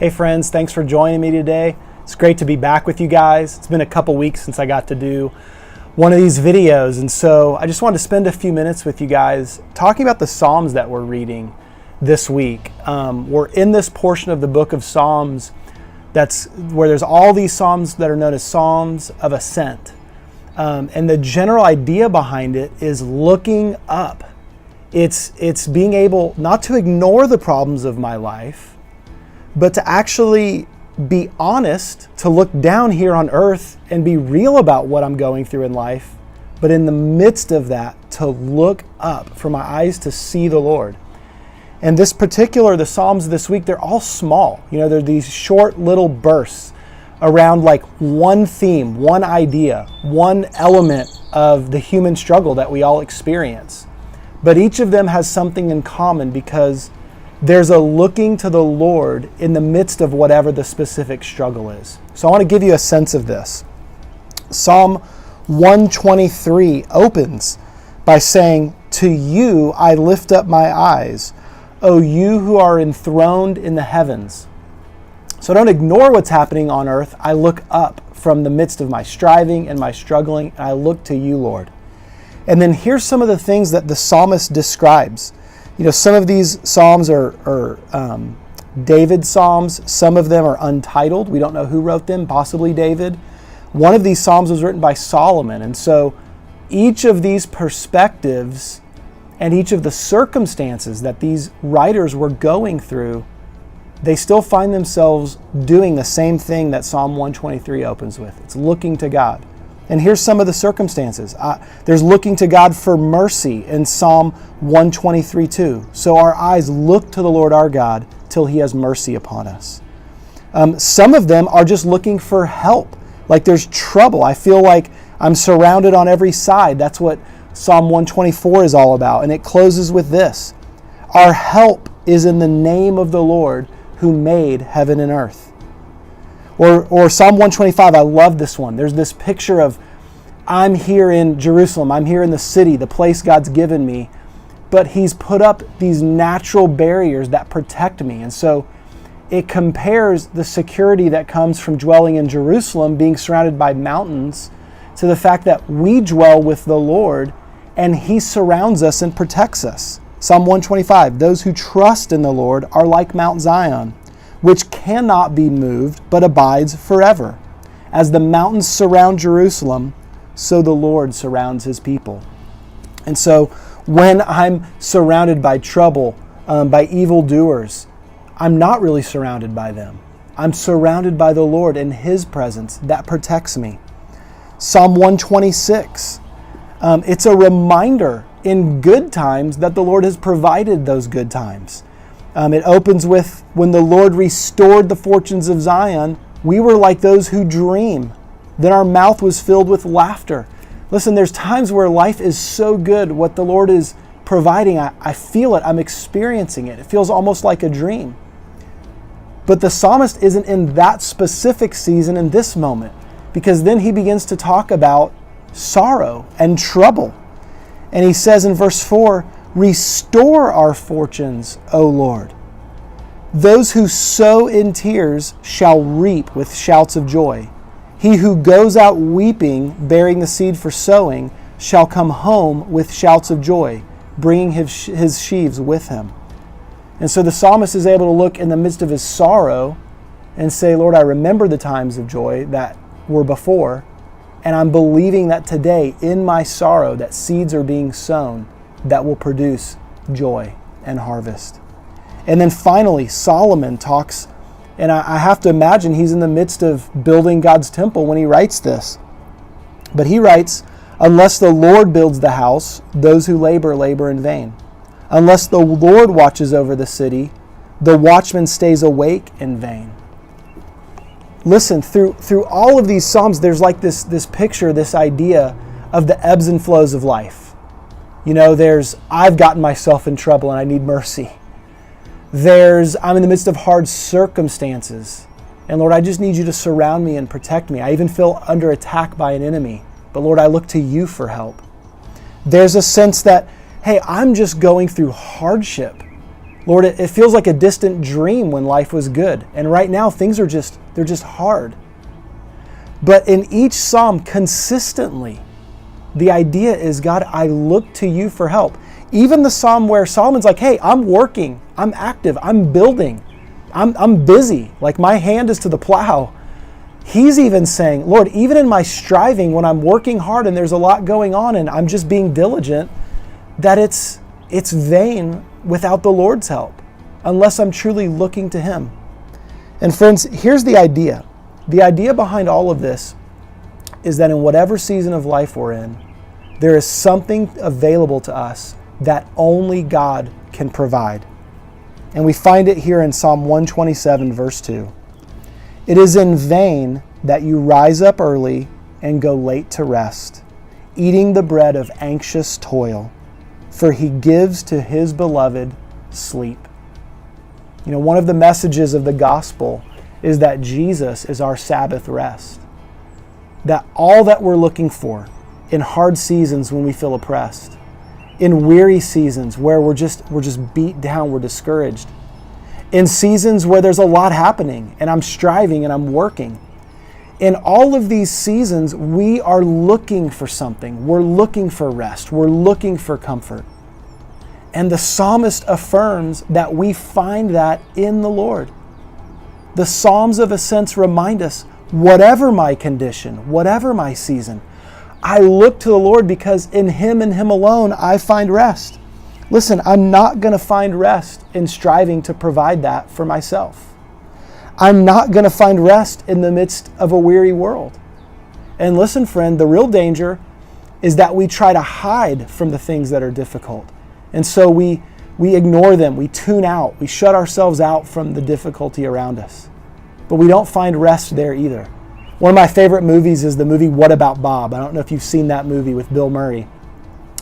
Hey friends, thanks for joining me today. It's great to be back with you guys. It's been a couple weeks since I got to do one of these videos, and so I just wanted to spend a few minutes with you guys talking about the Psalms that we're reading this week. We're in this portion of the book of Psalms that's where there's all these Psalms that are known as Psalms of Ascent. And the general idea behind it is looking up. It's being able not to ignore the problems of my life, but to actually be honest, to look down here on earth and be real about what I'm going through in life, but in the midst of that, to look up for my eyes to see the Lord. And the Psalms this week, they're all small. They're these short little bursts around like one theme, one idea, one element of the human struggle that we all experience. But each of them has something in common because there's a looking to the Lord in the midst of whatever the specific struggle is. So I want to give you a sense of this. Psalm 123 opens by saying, "To you I lift up my eyes, O you who are enthroned in the heavens." So I don't ignore what's happening on earth. I look up from the midst of my striving and my struggling, and I look to you, Lord. And then here's some of the things that the psalmist describes. Some of these psalms are David's psalms. Some of them are untitled. We don't know who wrote them, possibly David. One of these psalms was written by Solomon. And so each of these perspectives and each of the circumstances that these writers were going through, they still find themselves doing the same thing that Psalm 123 opens with. It's looking to God. And here's some of the circumstances. There's looking to God for mercy in Psalm 123:2. So our eyes look to the Lord our God till He has mercy upon us. Some of them are just looking for help. Like there's trouble. I feel like I'm surrounded on every side. That's what Psalm 124 is all about. And it closes with this: our help is in the name of the Lord who made heaven and earth. Or Psalm 125, I love this one. There's this picture of, I'm here in Jerusalem, I'm here in the city, the place God's given me, but He's put up these natural barriers that protect me. And so it compares the security that comes from dwelling in Jerusalem, being surrounded by mountains, to the fact that we dwell with the Lord and He surrounds us and protects us. Psalm 125, those who trust in the Lord are like Mount Zion, which cannot be moved, but abides forever. As the mountains surround Jerusalem, so the Lord surrounds His people. And so when I'm surrounded by trouble, by evildoers, I'm not really surrounded by them. I'm surrounded by the Lord and His presence that protects me. Psalm 126, it's a reminder in good times that the Lord has provided those good times. It opens with, when the Lord restored the fortunes of Zion, we were like those who dream. Then our mouth was filled with laughter. Listen, there's times where life is so good, what the Lord is providing, I feel it, I'm experiencing it. It feels almost like a dream. But the psalmist isn't in that specific season in this moment, because then he begins to talk about sorrow and trouble. And he says in verse 4, "Restore our fortunes, O Lord. Those who sow in tears shall reap with shouts of joy. He who goes out weeping, bearing the seed for sowing, shall come home with shouts of joy, bringing his sheaves with him." And so the psalmist is able to look in the midst of his sorrow and say, "Lord, I remember the times of joy that were before, and I'm believing that today, in my sorrow, that seeds are being sown that will produce joy and harvest." And then finally, Solomon talks, and I have to imagine he's in the midst of building God's temple when he writes this. But he writes, "Unless the Lord builds the house, those who labor, labor in vain. Unless the Lord watches over the city, the watchman stays awake in vain." Listen, through all of these Psalms, there's like this picture, this idea of the ebbs and flows of life. There's, I've gotten myself in trouble and I need mercy. I'm in the midst of hard circumstances. And Lord, I just need you to surround me and protect me. I even feel under attack by an enemy. But Lord, I look to you for help. There's a sense that, hey, I'm just going through hardship. Lord, it feels like a distant dream when life was good. And right now things are they're just hard. But in each psalm, consistently, the idea is, God, I look to you for help. Even the psalm where Solomon's like, hey, I'm working, I'm active, I'm building, I'm busy, like my hand is to the plow. He's even saying, Lord, even in my striving, when I'm working hard and there's a lot going on and I'm just being diligent, that it's vain without the Lord's help, unless I'm truly looking to him. And friends, here's the idea. The idea behind all of this is that in whatever season of life we're in, there is something available to us that only God can provide. And we find it here in Psalm 127, verse 2. It is in vain that you rise up early and go late to rest, eating the bread of anxious toil, for he gives to his beloved sleep. You know, one of the messages of the gospel is that Jesus is our Sabbath rest. That all that we're looking for in hard seasons when we feel oppressed, in weary seasons where we're just beat down, we're discouraged, in seasons where there's a lot happening and I'm striving and I'm working. In all of these seasons, we are looking for something. We're looking for rest. We're looking for comfort. And the psalmist affirms that we find that in the Lord. The Psalms, of a sense, remind us, whatever my condition, whatever my season, I look to the Lord because in him and him alone, I find rest. Listen, I'm not going to find rest in striving to provide that for myself. I'm not going to find rest in the midst of a weary world. And listen, friend, the real danger is that we try to hide from the things that are difficult. And so we ignore them, we tune out, we shut ourselves out from the difficulty around us. But we don't find rest there either. One of my favorite movies is the movie What About Bob? I don't know if you've seen that movie with Bill Murray.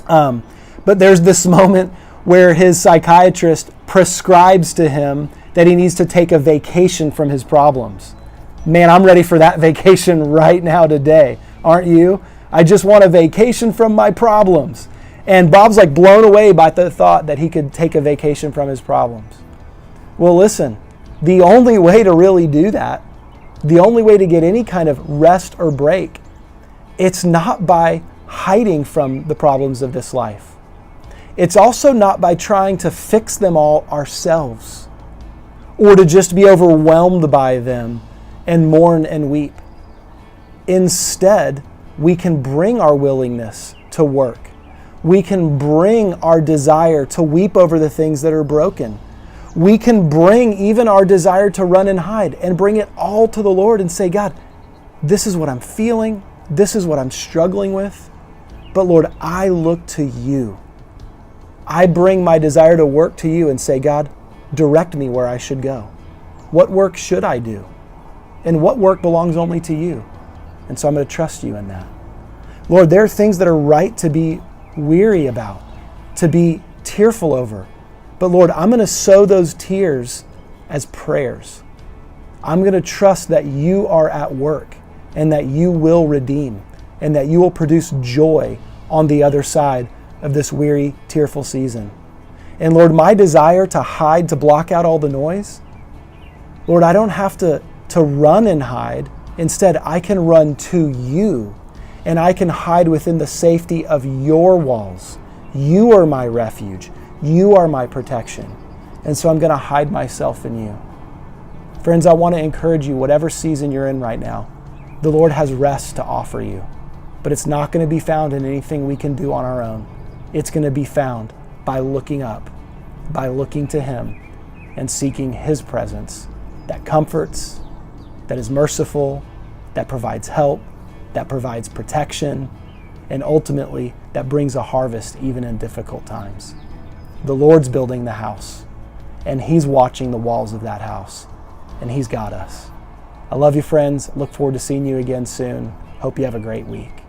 But there's this moment where his psychiatrist prescribes to him that he needs to take a vacation from his problems. Man, I'm ready for that vacation right now today. Aren't you? I just want a vacation from my problems. And Bob's like blown away by the thought that he could take a vacation from his problems. Well, listen, the only way to really do that, the only way to get any kind of rest or break, it's not by hiding from the problems of this life. It's also not by trying to fix them all ourselves or to just be overwhelmed by them and mourn and weep. Instead, we can bring our willingness to work. We can bring our desire to weep over the things that are broken. We can bring even our desire to run and hide and bring it all to the Lord and say, God, this is what I'm feeling. This is what I'm struggling with. But Lord, I look to you. I bring my desire to work to you and say, God, direct me where I should go. What work should I do? And what work belongs only to you? And so I'm going to trust you in that. Lord, there are things that are right to be weary about, to be tearful over. But Lord, I'm going to sow those tears as prayers. I'm going to trust that you are at work and that you will redeem and that you will produce joy on the other side of this weary, tearful season. And Lord, my desire to hide, to block out all the noise, Lord, I don't have to run and hide. Instead, I can run to you and I can hide within the safety of your walls. You are my refuge. You are my protection. And so I'm going to hide myself in you. Friends, I want to encourage you, whatever season you're in right now, the Lord has rest to offer you. But it's not going to be found in anything we can do on our own. It's going to be found by looking up, by looking to Him and seeking His presence that comforts, that is merciful, that provides help, that provides protection, and ultimately that brings a harvest even in difficult times. The Lord's building the house, and He's watching the walls of that house, and He's got us. I love you, friends. Look forward to seeing you again soon. Hope you have a great week.